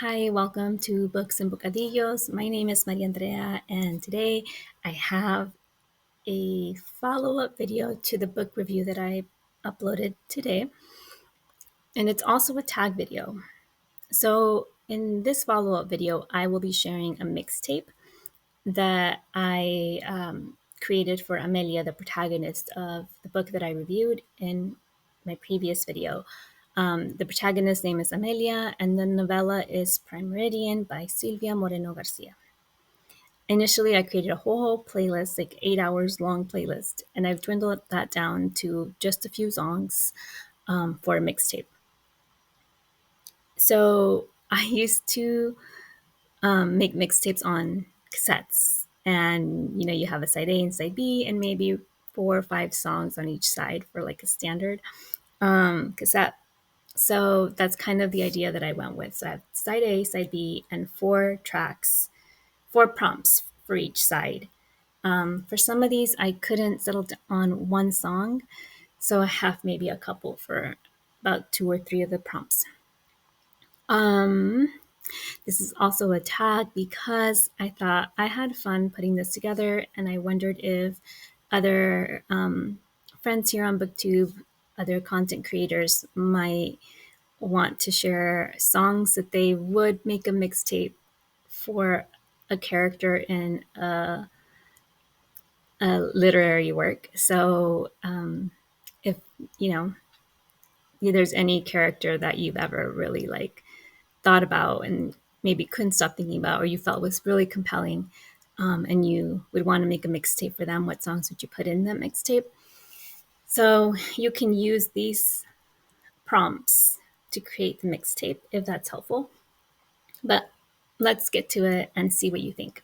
Hi, welcome to Books and Bocadillos. My name is Maria Andrea, and today I have a follow up video to the book review that I uploaded today, and it's also a tag video. So, in this follow up video, I will be sharing a mixtape that I created for Amelia, the protagonist of the book that I reviewed in my previous video. The protagonist's name is Amelia, and the novella is Meridian by Silvia Moreno Garcia. Initially, I created a whole playlist, like 8 hours long playlist, and I've dwindled that down to just a few songs for a mixtape. So I used to make mixtapes on cassettes, and you have a side A and side B, and maybe 4 or 5 songs on each side for like a standard cassette. So that's kind of the idea that I went with. So I have side A, side B, and 4 tracks, 4 prompts for each side. For some of these, I couldn't settle on one song, so I have maybe a couple for about 2 or 3 of the prompts. This is also a tag because I thought I had fun putting this together, and I wondered if other friends here on BookTube, other content creators, might want to share songs that they would make a mixtape for a character in a literary work. So if there's any character that you've ever really thought about and maybe couldn't stop thinking about, or you felt was really compelling, and you would want to make a mixtape for them, what songs would you put in that mixtape? So you can use these prompts to create the mixtape if that's helpful. But let's get to it and see what you think.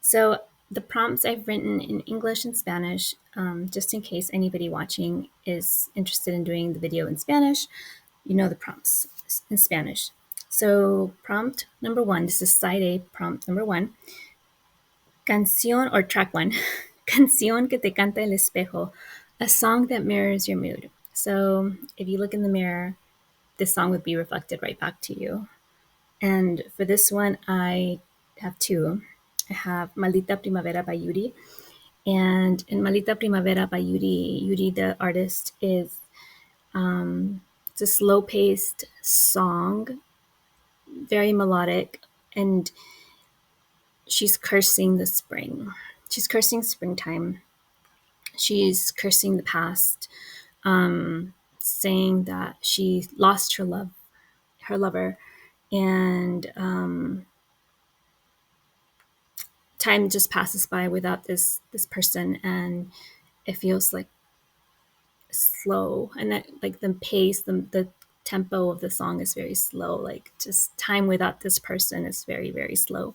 So the prompts I've written in English and Spanish, just in case anybody watching is interested in doing the video in Spanish, the prompts in Spanish. So prompt number 1, this is side A, prompt number 1. Cancion, or track 1, Cancion que te canta el espejo, a song that mirrors your mood. So if you look in the mirror, this song would be reflected right back to you. And for this one, I have 2. I have Maldita Primavera by Yuri. And in Maldita Primavera by Yuri, the artist, is it's a slow-paced song, very melodic, and she's cursing the spring. She's cursing springtime. She's cursing the past, saying that she lost her lover, and time just passes by without this person, and it feels like slow, and that, like, the pace, the tempo of the song is very slow. Like, just time without this person is very, very slow.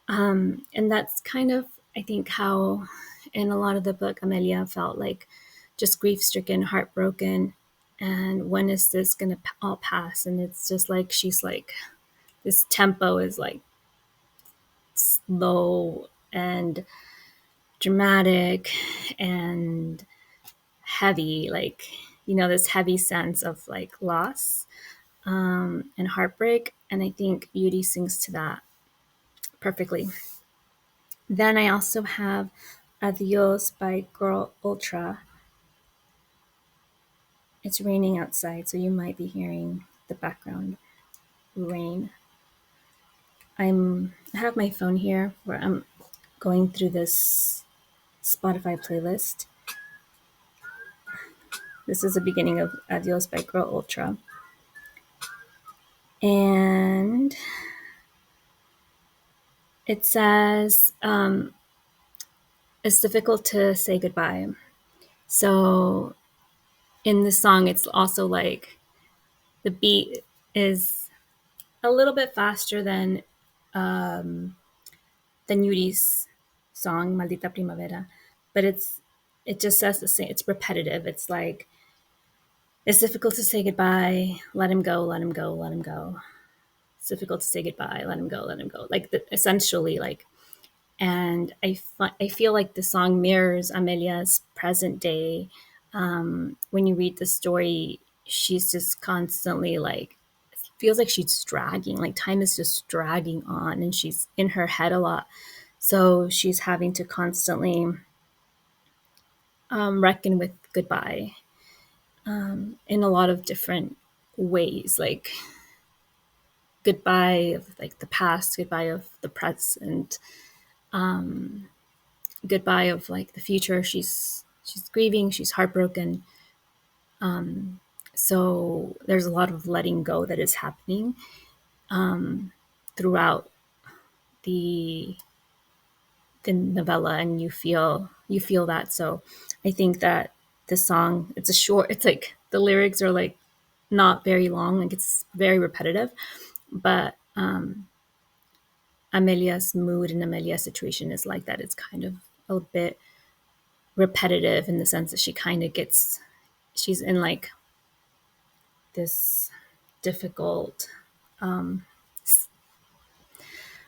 And that's kind of, I think, how in a lot of the book Amelia felt, like just grief-stricken, heartbroken, and when is this gonna all pass? And it's just like she's like, this tempo is like slow and dramatic and heavy, like, this heavy sense of like loss and heartbreak. And I think Yuri sings to that perfectly. Then I also have Adios by Girl Ultra. It's raining outside, so you might be hearing the background rain. I have my phone here where I'm going through this Spotify playlist. This is the beginning of Adios by Girl Ultra. And it says, it's difficult to say goodbye. So in the song, it's also like the beat is a little bit faster than Yuri's song, Maldita Primavera, but it just says the same. It's repetitive. It's like, it's difficult to say goodbye. Let him go, let him go, let him go. It's difficult to say goodbye. Let him go, let him go. Like, essentially, like, and I feel like the song mirrors Amelia's present day. When you read the story, she's just constantly like feels like she's dragging, like time is just dragging on, and she's in her head a lot. So she's having to constantly reckon with goodbye in a lot of different ways, like goodbye of like the past, goodbye of the present, goodbye of like the future. She's grieving, she's heartbroken. So there's a lot of letting go that is happening throughout the the novella, and you feel that. So I think that the song, it's a short, it's like the lyrics are like not very long, like it's very repetitive, but Amelia's mood and Amelia's situation is like that. It's kind of a bit repetitive in the sense that she kind of gets, she's in like this difficult, I don't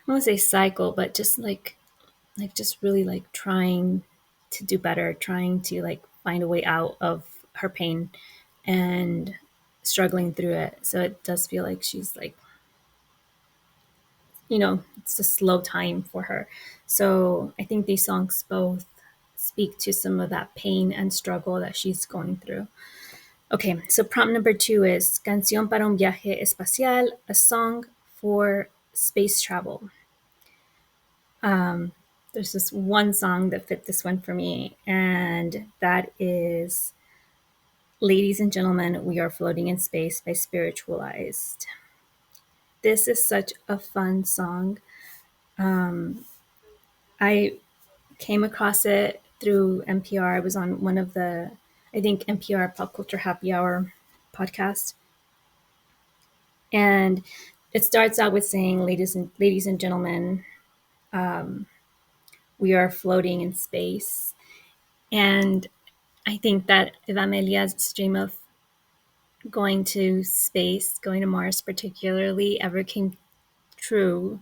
want to say cycle, but just like just really like trying to do better, trying to like find a way out of her pain and struggling through it. So it does feel like she's like, it's a slow time for her. So I think these songs both speak to some of that pain and struggle that she's going through. Okay, so prompt number 2 is Cancion para un viaje espacial, a song for space travel. There's this one song that fit this one for me, and that is Ladies and Gentlemen, We Are Floating in Space by Spiritualized. This is such a fun song. I came across it through NPR. I was on one of the, I think, NPR Pop Culture Happy Hour podcast. And it starts out with saying, ladies and gentlemen, we are floating in space. And I think that if Amelia's dream of going to space, going to Mars particularly, ever came true,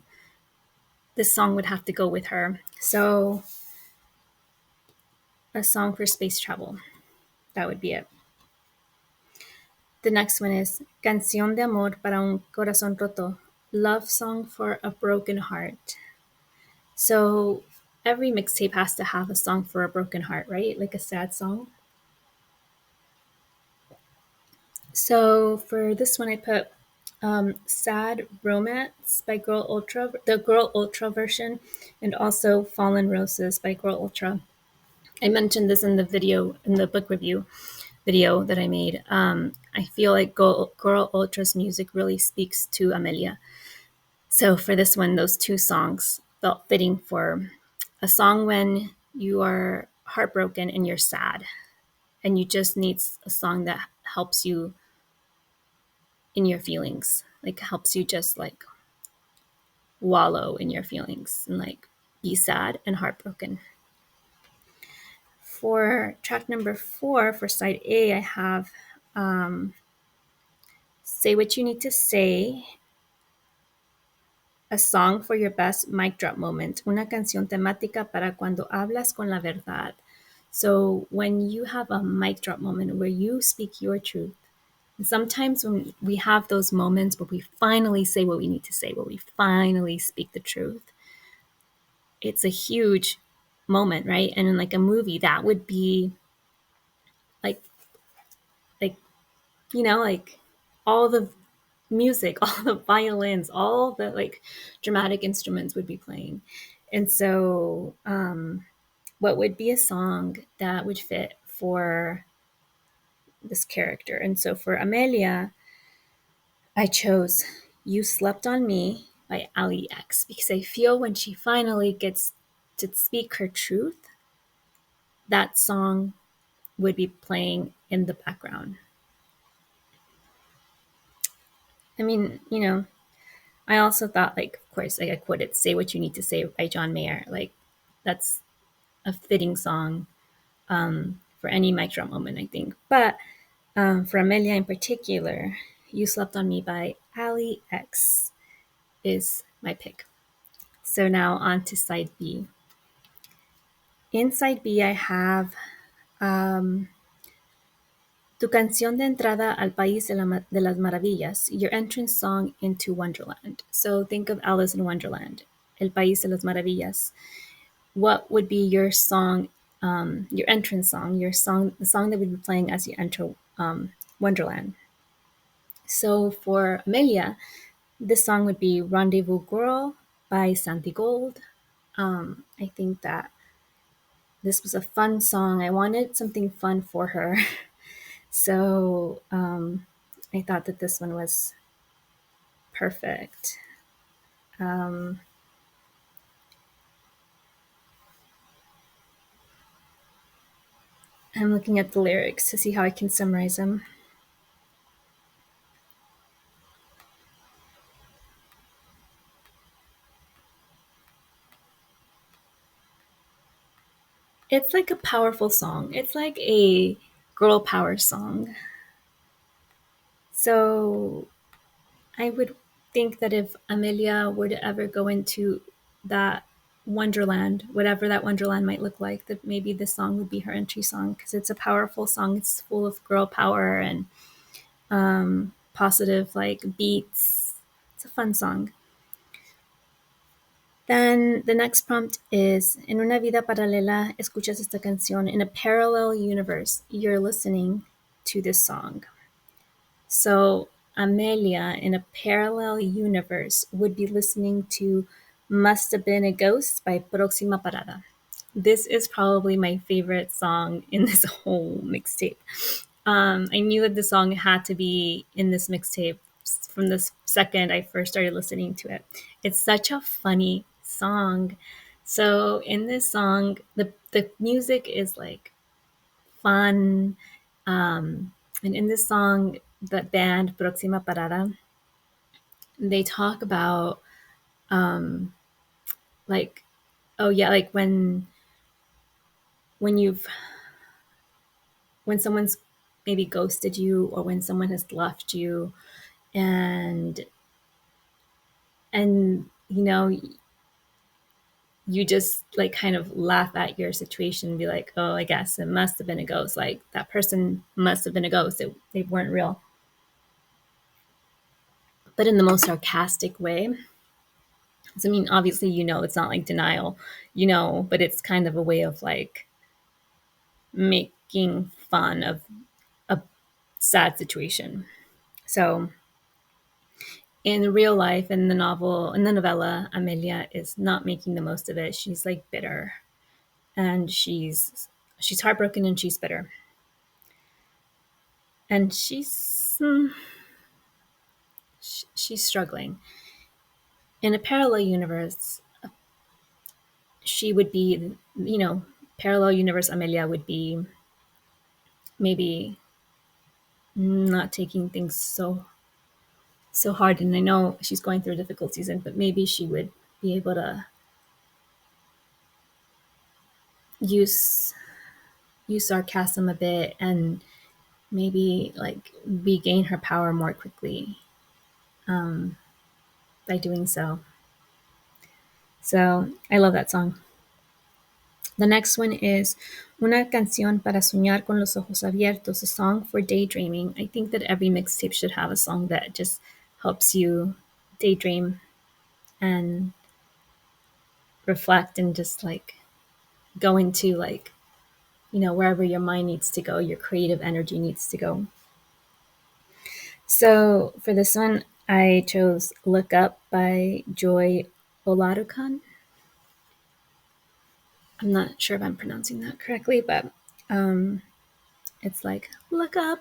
this song would have to go with her. So, a song for space travel. That would be it. The next one is Canción de amor para un corazón roto. Love song for a broken heart. So, every mixtape has to have a song for a broken heart, right? Like a sad song. So for this one, I put Sad Romance by Girl Ultra, the Girl Ultra version, and also Fallen Roses by Girl Ultra. I mentioned this in the video, in the book review video that I made. I feel like Girl Ultra's music really speaks to Amelia. So for this one, those two songs felt fitting for a song when you are heartbroken and you're sad, and you just need a song that helps you in your feelings, like helps you just like wallow in your feelings and like be sad and heartbroken. For track number 4, for side A, I have Say What You Need to Say, a song for your best mic drop moment, una canción temática para cuando hablas con la verdad. So when you have a mic drop moment where you speak your truth, sometimes when we have those moments where we finally say what we need to say, where we finally speak the truth, it's a huge moment, right? And in like a movie, that would be like like like all the music, all the violins, all the like dramatic instruments would be playing. And so what would be a song that would fit for this character? And so for Amelia, I chose You Slept on Me by elle because I feel when she finally gets to speak her truth, that song would be playing in the background. I mean, I also thought, like, of course, like I quoted Say What You Need to Say by John Mayer. Like, that's a fitting song for any mic drop moment, I think. But for Amelia in particular, You Slept on Me by elle is my pick. So now on to side B. In side B, I have Tu canción de entrada al país de las maravillas, your entrance song into Wonderland. So think of Alice in Wonderland, El País de las Maravillas. What would be your song, your entrance song, your song, the song that would be playing as you enter Wonderland? So for Amelia, this song would be Rendezvous Girl by Santi Gold. I think that this was a fun song. I wanted something fun for her. So I thought that this one was perfect. Um, I'm looking at the lyrics to see how I can summarize them. It's like a powerful song. It's like a girl power song. So I would think that if Amelia were to ever go into that Wonderland, whatever that Wonderland might look like, that maybe this song would be her entry song because it's a powerful song. It's full of girl power and positive like beats. It's a fun song. Then the next prompt is En una vida paralela, escuchas esta canción. In a parallel universe, you're listening to this song. So Amelia, in a parallel universe, would be listening to Must Have Been a Ghost by Próxima Parada. This is probably my favorite song in this whole mixtape. I knew that the song had to be in this mixtape from the second I first started listening to it. It's such a funny song. So in this song, the music is like fun. And in this song, the band Próxima Parada, they talk about like, oh yeah, like when you've when someone's maybe ghosted you or when someone has left you and you know you just like kind of laugh at your situation and be like, oh, I guess it must have been a ghost, like that person must have been a ghost, they weren't real, but in the most sarcastic way. So, I mean, obviously, it's not like denial, but it's kind of a way of like making fun of a sad situation. So in real life, in the novel, in the novella, Amelia is not making the most of it. She's like bitter, and she's heartbroken, and she's bitter, and she's struggling. In a parallel universe, she would be, parallel universe Amelia would be maybe not taking things so hard. And I know she's going through a difficult season, but maybe she would be able to use use sarcasm a bit and maybe like regain her power more quickly by doing so. So I love that song. The next one is Una canción para soñar con los ojos abiertos, a song for daydreaming. I think that every mixtape should have a song that just helps you daydream and reflect and just like go into like, wherever your mind needs to go, your creative energy needs to go. So for this one, I chose Look Up by Joy Olarukan. I'm not sure if I'm pronouncing that correctly, but it's like, look up,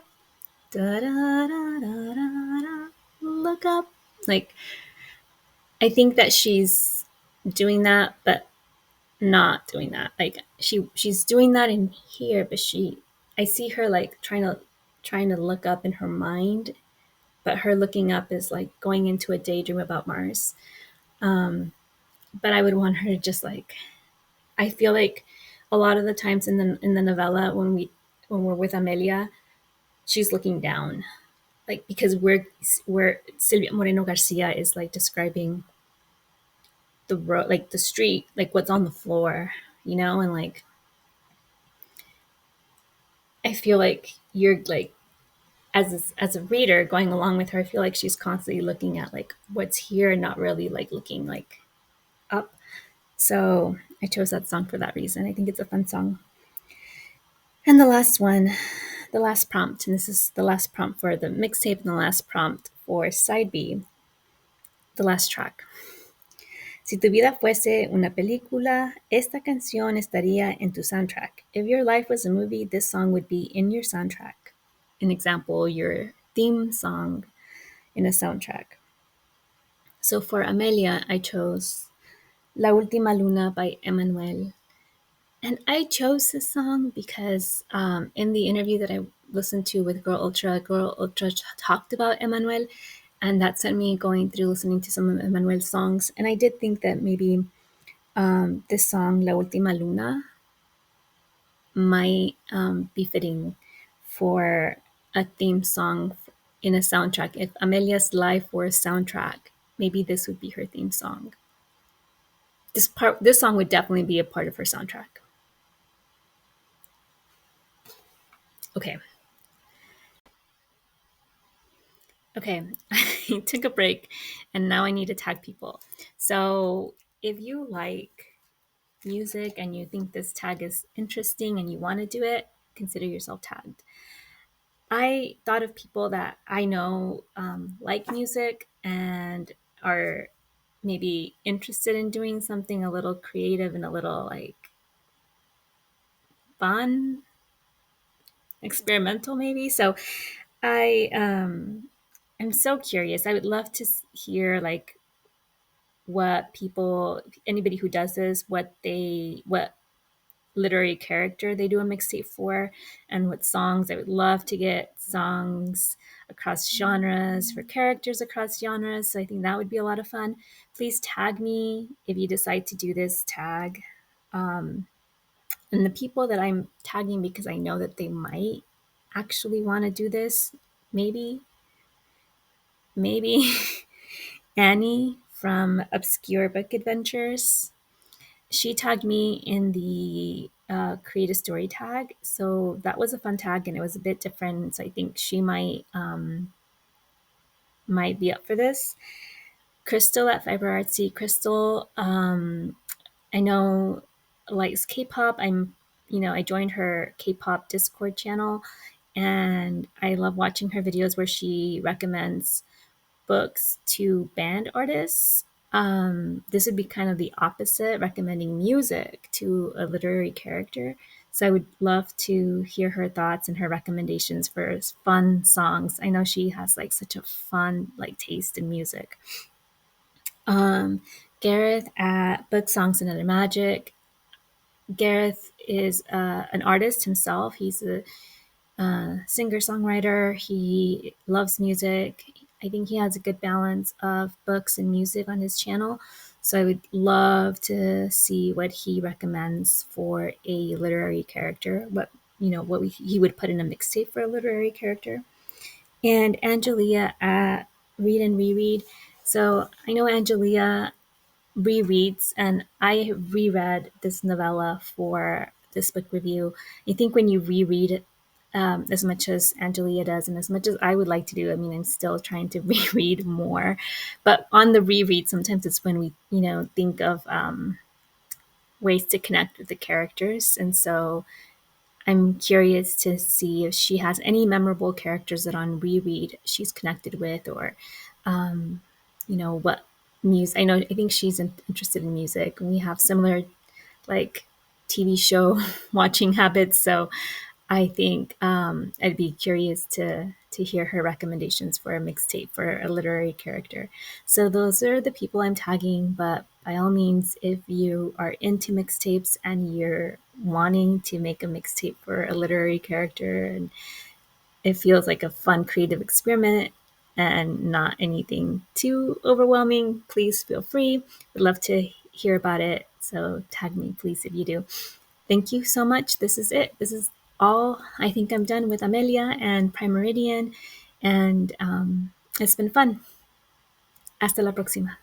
da da da da da da, look up. Like, I think that she's doing that, but not doing that. Like she's doing that in here, but I see her like trying to look up in her mind, but her looking up is like going into a daydream about Mars. But I would want her to just like, I feel like a lot of the times in the novella when we're with Amelia, she's looking down, like because we're Silvia Moreno Garcia is like describing the road, like the street, like what's on the floor, and like I feel like you're like as a reader going along with her, I feel like she's constantly looking at like what's here and not really like looking like up. So I chose that song for that reason. I think it's a fun song. And the last one, the last prompt, and this is the last prompt for the mixtape and the last prompt for side B, the last track. Si tu vida fuese una película, esta canción estaría en tu soundtrack. If your life was a movie, this song would be in your soundtrack. An example, your theme song in a soundtrack. So for Amelia, I chose La Última Luna by Emmanuel. And I chose this song because in the interview that I listened to with Girl Ultra talked about Emmanuel, and that sent me going through listening to some of Emmanuel's songs. And I did think that maybe this song, La Última Luna, might be fitting for a theme song in a soundtrack. If Amelia's life were a soundtrack, maybe this would be her theme song. This song would definitely be a part of her soundtrack. Okay. Okay, I took a break and now I need to tag people. So if you like music and you think this tag is interesting and you want to do it, consider yourself tagged. I thought of people that I know like music and are maybe interested in doing something a little creative and a little like fun, experimental, maybe. So I am so curious. I would love to hear like what people, anybody who does this, what literary character they do a mixtape for, and what songs. I would love to get songs across genres for characters across genres. So I think that would be a lot of fun. Please tag me if you decide to do this tag. And the people that I'm tagging, because I know that they might actually want to do this, maybe Annie from Obscure Book Adventures. She tagged me in the create a story tag, so that was a fun tag and it was a bit different. So I think she might be up for this. Crystal at Fiber Artsy. Crystal, I know likes K-pop. I joined her K-pop Discord channel, and I love watching her videos where she recommends books to band artists. This would be kind of the opposite, recommending music to a literary character. So I would love to hear her thoughts and her recommendations for fun songs. I know she has like such a fun like taste in music. Um, Gareth at Book Songs and Other Magic. Gareth is an artist himself. He's a singer songwriter. He loves music. I think he has a good balance of books and music on his channel. So I would love to see what he recommends for a literary character. He would put in a mixtape for a literary character. And Angelia at Read and Reread. So I know Angelia rereads, and I reread this novella for this book review. I think when you reread it, as much as Angelia does, and as much as I would like to do, I mean, I'm still trying to reread more. But on the reread, sometimes it's when we, think of ways to connect with the characters. And so I'm curious to see if she has any memorable characters that on reread she's connected with, or what music. I think she's interested in music. We have similar like TV show watching habits, so I think I'd be curious to hear her recommendations for a mixtape for a literary character. So those are the people I'm tagging. But by all means, if you are into mixtapes and you're wanting to make a mixtape for a literary character and it feels like a fun creative experiment and not anything too overwhelming, please feel free. Would love to hear about it. So tag me, please, if you do. Thank you so much. This is it. This is all. I think I'm done with Amelia and Prime Meridian, and it's been fun. Hasta la próxima.